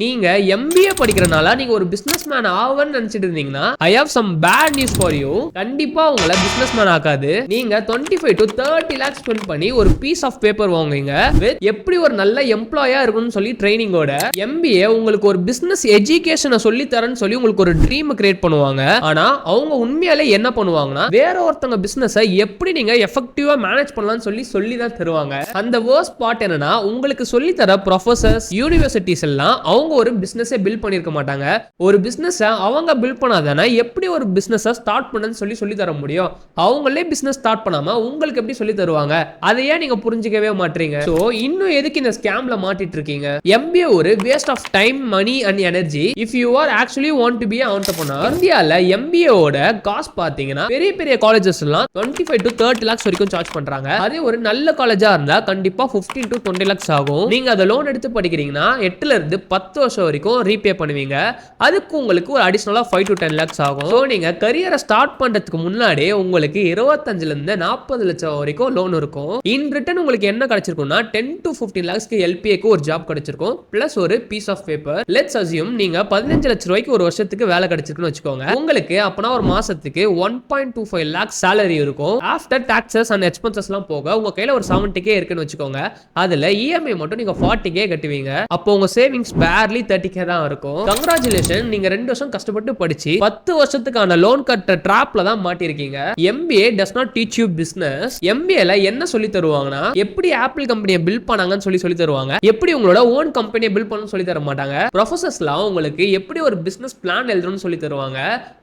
நீங்க MBA படிக்கிறனால நீங்க ஒரு பிசினஸ் மேன் ஆவன்னு நினைச்சிட்டு இருந்தீங்கன்னா I have some bad news for you. கண்டிப்பா உங்களை பிசினஸ் மேன் ஆகாது. நீங்க 25 to 30 lakhs ஸ்பெண்ட் பண்ணி ஒரு பீஸ் ஆஃப் பேப்பர் வாங்குவீங்க எப்படி ஒரு நல்ல எம்ப்ளாயா இருக்கும்னு சொல்லி ட்ரைனிங்கோட. MBA உங்களுக்கு ஒரு பிசினஸ் எஜுகேஷனை சொல்லி தரேன்னு சொல்லி உங்களுக்கு ஒரு ட்ரீம் கிரியேட் பண்ணுவாங்க. ஆனா அவங்க உண்மையாலே என்ன பண்ணுவாங்கன்னா வேற ஒருத்தங்க பிசினஸ் எப்படி நீங்க எஃபெக்டிவா மேனேஜ் பண்ணலாம்னு சொல்லி தான் தருவாங்க. அந்த வேர்ஸ்ட் பார்ட் என்னன்னா உங்களுக்கு சொல்லி தர ப்ரொஃபசர்ஸ் யூனிவர்சிட்டிஸ் எல்லாம் அவங்க ஒரு பிசினஸே பில்ட் பண்ணிருக்க மாட்டாங்க. ஒரு பிசினஸ் அவங்க பில்ட் பண்ணாதானே எப்படி ஒரு பிசினஸ் ஸ்டார்ட் பண்ணன்னு சொல்லி தர முடியும். அவங்களே பிசினஸ் ஸ்டார்ட் பண்ணாம உங்களுக்கு எப்படி சொல்லி தருவாங்க? அதையே நீங்க புரிஞ்சிக்கவே மாட்டீங்க. சோ இன்னும் எதுக்கு இந்த ஸ்கேம்ல மாட்டிட்டு இருக்கீங்க? MBA ஒரு waste of time, money and energy if you are actually want to be an entrepreneur. இந்தியால MBA ஓட காஸ்ட் பாத்தீங்கன்னா பெரிய பெரிய காலேஜஸ் எல்லாம் 25 to 30 lakhs வரைக்கும் சார்ஜ் பண்றாங்க. அதே ஒரு நல்ல காலேஜா இருந்தா கண்டிப்பா 15 to 20 lakhs ஆகும். நீங்க அத லோன் எடுத்து படிக்கிறீங்கன்னா 8ல இருந்து 10 வருஷம் வரைக்கும் ரீபே பண்ணுவீங்க. அதுக்கு உங்களுக்கு ஒரு அடிஷனலா 5 to 10 lakhs ஆகும். சோ நீங்க கரியரை ஸ்டார்ட் பண்றதுக்கு முன்னாடி உங்களுக்கு 25ல இருந்து 40 லட்சம் வரைக்கும் லோன் இருக்கும். இன் ரிட்டர்ன் உங்களுக்கு என்ன கிடைச்சிருக்கும்னா 10 to 15 lakhsக்கு LPAக்கு ஒரு ஜாப் கிடைச்சிருக்கும் பிளஸ் ஒரு piece of paper. Let's assume நீங்க 15 லட்சம் ரூபாய்க்கு ஒரு வருஷத்துக்கு வேலை கிடைச்சிருக்குன்னு வச்சுக்கோங்க. உங்களுக்கு அப்பனா ஒரு மாசத்துக்கு 1.25 lakhs salary இருக்கும். ஆஃப்டர் டாக்ஸஸ் அண்ட் எக்ஸ்பென்சஸ் எல்லாம் போக உங்க கையில ஒரு 70k இருக்குன்னு வச்சுக்கோங்க. அதுல EMI மட்டும் நீங்க 40k கட்டுவீங்க. அப்போ உங்க சேவிங்ஸ் barely 30k தான் இருக்கும். கங்க்ராச்சுலேஷன், நீங்க 2 வருஷம் கஷ்டப்பட்டு படிச்சு 10 வருஷத்துக்கான லோன் கட்ட ட்ராப்ல தான் மாட்டிருக்கீங்க. MBA does not teach you business. MBA ல என்ன சொல்லி தருவாங்கன்னா எப்படி ஆப்பிள் கம்பெனியை பில்ட் பண்ணாங்கன்னு சொல்லி தருவாங்க. எப்படி உங்களோட ஓன் கம்பெனியை பில்ட் பண்ணணும்னு சொல்லி தர மாட்டாங்க. ப்ரொஃபசர்ஸ்லாம் உங்களுக்கு எப்படி ஒரு பிசினஸ் பிளான் எழுதணும்னு சொல்லி தருவாங்க.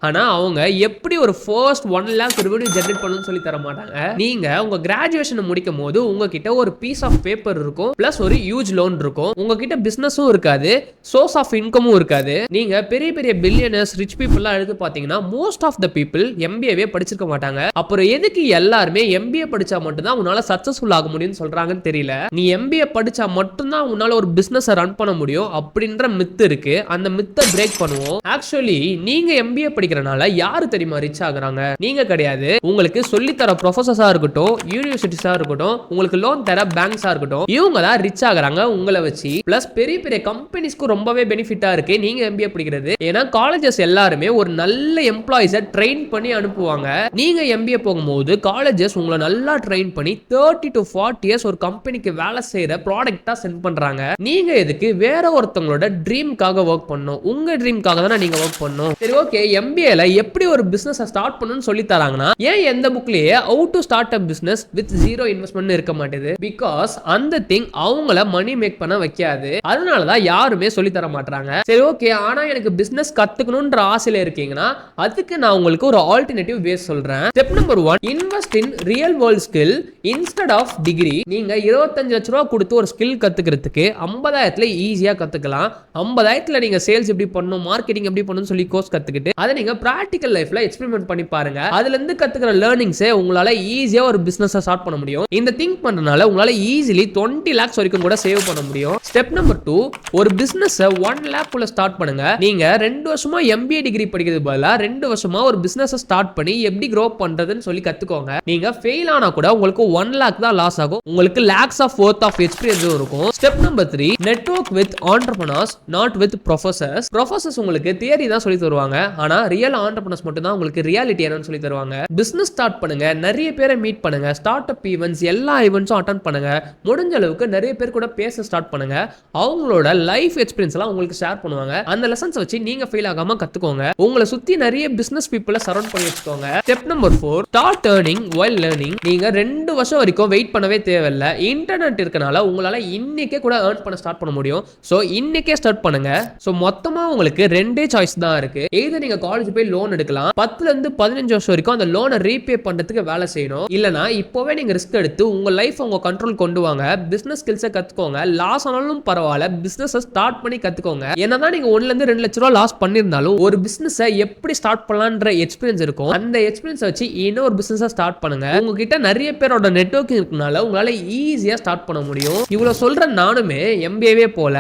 ஆனா அவங்க எப்படி ஒரு ஃபர்ஸ்ட் 1 lakh ரெவென்யூ ஜெனரேட் பண்ணணும்னு சொல்லி தர மாட்டாங்க. நீங்க உங்க கிராஜுவேஷன் முடிக்கும் போது உங்ககிட்ட ஒரு பீஸ் ஆஃப் பேப்பர் இருக்கும் பிளஸ் ஒரு ஹியூஜ் லோன் இருக்கும். உங்ககிட்ட பிசினஸும் இருக்காது, சோர்ஸ் ஆஃப் இன்கமும் இருக்காது. நீங்க பெரிய பெரிய பில்லியனர்ஸ், ரிச் பீப்புள்லாம் எடுத்து பாத்தீங்கன்னா மோஸ்ட் ஆஃப் த பீப்புள் MBAவே படிச்சிருக்க மாட்டாங்க. அப்புறம் எதுக்கு எல்லாருமே MBA படிச்சா மட்டும்தான் உன்னால சக்சஸ்ஃபுல் ஆக முடியும்னு சொல்றாங்கன்னு தெரியல. நீ MBA படிச்சா மட்டும்தான் உன்னால ஒரு பிசினஸ் ரன் பண்ண முடியும் அப்படின்ற மித்து இருக்கு. அந்த மித்தை பிரேக் பண்ணுவோம். ஆக்சுவலி நீங்க MBA படிக்கிறனால யாரு தெரியுமா ரிச் ஆகுறாங்க? நீங்க கிடையாது. உங்களுக்கு சொல்லி தர ப்ரொஃபசர்ஸா இருக்கட்டும், யூனிவர்சிட்டிஸா இருக்கட்டும், உங்களுக்கு லோன் தர பேங்க்ஸா இருக்கட்டும், இவங்க தான் ரிச் ஆகுறாங்க உங்களை வச்சு. பிளஸ் பெரிய பெரிய கம்பெனிஸ்க்கு ரொம்பவே பெனிஃபிட்டா இருக்கு நீங்க MBA படிக்கிறது. ஏன்னா காலேஜஸ் எல்லாருமே ஒரு நல்ல எம்ப்ளாயிஸை ட்ரெயின் பண்ணி அனுப்புவாங்க. நீங்க MBA போகும்போது காலேஜஸ் உங்களை நல்லா ட்ரெயின் பண்ணி 30 to 40 years ஒரு கம்பெனிக்கு வேலை செய்யற ப்ராடக்ட்டா சென்ட் பண்றாங்க. நீங்க எதுக்கு வேற ஒருத்தவங்களோட ட்ரீம்காக ஒர்க் பண்ணணும்? உங்க ட்ரீம்காக தானே நீங்க ஒர்க் பண்ணணும். சரி, ஓகே, MBA ல எப்படி ஒரு பிசினஸ் ஸ்டார்ட் பண்ணணும்னு சொல்லி தராங்கன்னா ஏன் எந்த புக்லயே how to start a business with zero investment இருக்க மாட்டேது? பிகாஸ் அந்த திங் அவங்கள மணி மேக் பண்ண வைக்காது. அதனாலதான் யாருமே சொல்லி தர மாட்டாங்க. சரி, ஓகே, ஆனா எனக்கு பிசினஸ் கத்துக்கணும்ன்ற ஆசையில இருக்கீங்கன்னா அதுக்கு நான் உங்களுக்கு ஒரு ஆல்டர்னேட்டிவ் வே சொல்றேன். Step number 1, invest in real world skill instead of degree. நீங்க 25 லட்சம் ரூபாய் கொடுத்து ஒரு ஸ்கில் கத்துக்கிறதுக்கு 50,000ல ஈஸியா கத்துக்கலாம். 50,000ல நீங்க சேல்ஸ் எப்படி பண்ணணும், மார்க்கெட்டிங் எப்படி பண்ணணும்னு சொல்லி கோர்ஸ் கத்துக்கிட்டு அதை நீங்க பிராக்டிகல் லைஃப்ல எக்ஸ்பெரிமெண்ட் பண்ணி பாருங்க. அதுல இருந்து கத்துக்கிற லேர்னிங்ஸே உங்களால ஈஸியா ஒரு பிசினஸ் ஸ்டார்ட் பண்ண முடியும். இந்த திங்க் பண்றதுனால உங்களால ஈஸிலி 20 lakhs வரைக்கும் கூட சேவ் பண்ண முடியும். ஸ்டெப் நம்பர் 2, ஒரு பிசினஸ் 1 lakh குள்ள ஸ்டார்ட் பண்ணுங்க. நீங்க 2 வருஷமா MBA டிகிரி படிக்கிறது பதிலா 2 வருஷமா ஒரு பிசினஸ் ஸ்டார்ட் பண்ணி எப்படி grow பண்றதுன்னு சொல்லி கத்துக்கோங்க. நீங்க ஃபெயில் ஆனா கூட உங்களுக்கு 1 lakh தான் லாஸ் ஆகும். உங்களுக்கு lakhs of worth of experience இருக்கும். Step number 3, network with entrepreneurs not with professors. professors உங்களுக்கு தியரி தான் சொல்லி தருவாங்க. ஆனா ரியல் entrepreneurs மட்டும் தான் உங்களுக்கு ரியாலிட்டி என்னன்னு சொல்லி தருவாங்க. பிசினஸ் ஸ்டார்ட் பண்ணுங்க, நிறைய பேரை மீட் பண்ணுங்க, ஸ்டார்ட் அப் ஈவென்ட்ஸ் எல்லா ஈவென்ட்ஸும் அட்டெண்ட் பண்ணுங்க. முடிஞ்ச அளவுக்கு நிறைய பேர் கூட பேச ஸ்டார்ட் பண்ணுங்க. அவங்களோட லைஃப் எக்ஸ்பீரியன்ஸ் எல்லாம் உங்களுக்கு ஷேர் பண்ணுவாங்க. அந்த லெசன்ஸ் வச்சு நீங்க ஃபெயில் ஆகாம கத்துக்கோங்க. உங்களை சுத்தி நிறைய பிசினஸ் பீப்புளை சரௌண்ட் பண்ணி வச்சுக்கோங்க. Step number 4, start earning while learning. நீங்க 2 வருஷம் வரைக்கும் வெயிட் பண்ணவே தேவையில்ல. இன்டர்நெட் இருக்கனால உங்களால இன்னைக்கே கூட earn பண்ண ஸ்டார்ட் பண்ண முடியும். சோ இன்னைக்கே ஸ்டார்ட் பண்ணுங்க. சோ மொத்தமா உங்களுக்கு 2 சாய்ஸ் தான் இருக்கு. either நீங்க காலேஜ் போய் லோன் எடுக்கலாம், 10ல இருந்து 15 வருஷம் வரைக்கும் அந்த லோனை ரீபே பண்றதுக்கு வேலை செய்யணும். இல்லனா இப்போவே நீங்க ரிஸ்க் எடுத்து உங்க லைஃப் உங்க கண்ட்ரோல் கொண்டு வாங்க. பிசினஸ் ஸ்கில்ஸை கத்துக்கோங்க. லாஸ் ஆனாலும் பரவாயில்ல, பிசினஸ் ஸ்டார்ட் பண்ணி கத்துக்கோங்க. என்னதான் நீங்க 1ல இருந்து 2 லட்சம் ரூபாய் லாஸ் பண்ணிருந்தாலும் ஒரு பிசினஸ் எப்படி ஸ்டார்ட் பண்ணலாம்ன்ற எக்ஸ்பீரியன்ஸ் இருக்கும். அந்த எக்ஸ்பீரியன்ஸ் வச்சு இன்னொரு பிசினஸ் ஸ்டார்ட் பண்ணுங்க. உங்ககிட்ட நிறைய பேரோட நெட்வொர்க்கிங் இருக்கனால உங்களால ஈஸியா ஸ்டார்ட் பண்ண முடியும். இவ்வளவு சொல்ற நானுமே MBAவே போல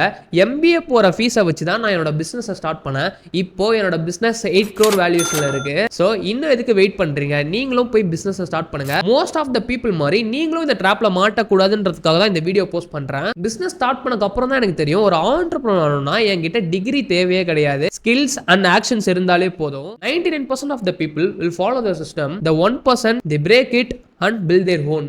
MBA போற ஃபீஸை வச்சு தான் நான் என்னோட பிசினஸ் ஸ்டார்ட் பண்ணேன். இப்போ என்னோட பிசினஸ் 8 crore வேல்யூஸ்ல இருக்கு. சோ இன்னும் எதுக்கு வெயிட் பண்றீங்க? நீங்களும் போய் பிசினஸ் ஸ்டார்ட் பண்ணுங்க. மோஸ்ட் ஆஃப் த பீப்புள் மாதிரி நீங்களும் இந்த ட்ராப்ல மாட்டக்கூடாதுன்றதுக்காக தான் இந்த வீடியோ போஸ்ட் பண்றேன். பிசினஸ் ஸ்டார்ட் பண்ணதுக்கு அப்புறம் தான் எனக்கு தெரியும் ஒரு ஆண்டர்பிரனர் ஆகணும்னா என்கிட்ட டிகிரி தேவையே கிடையாது, ஸ்கில்ஸ் அண்ட் ஆக்ஷன்ஸ் இருந்தாலே போதும். 99% of the people will follow the system. The 1% they break it and build their own.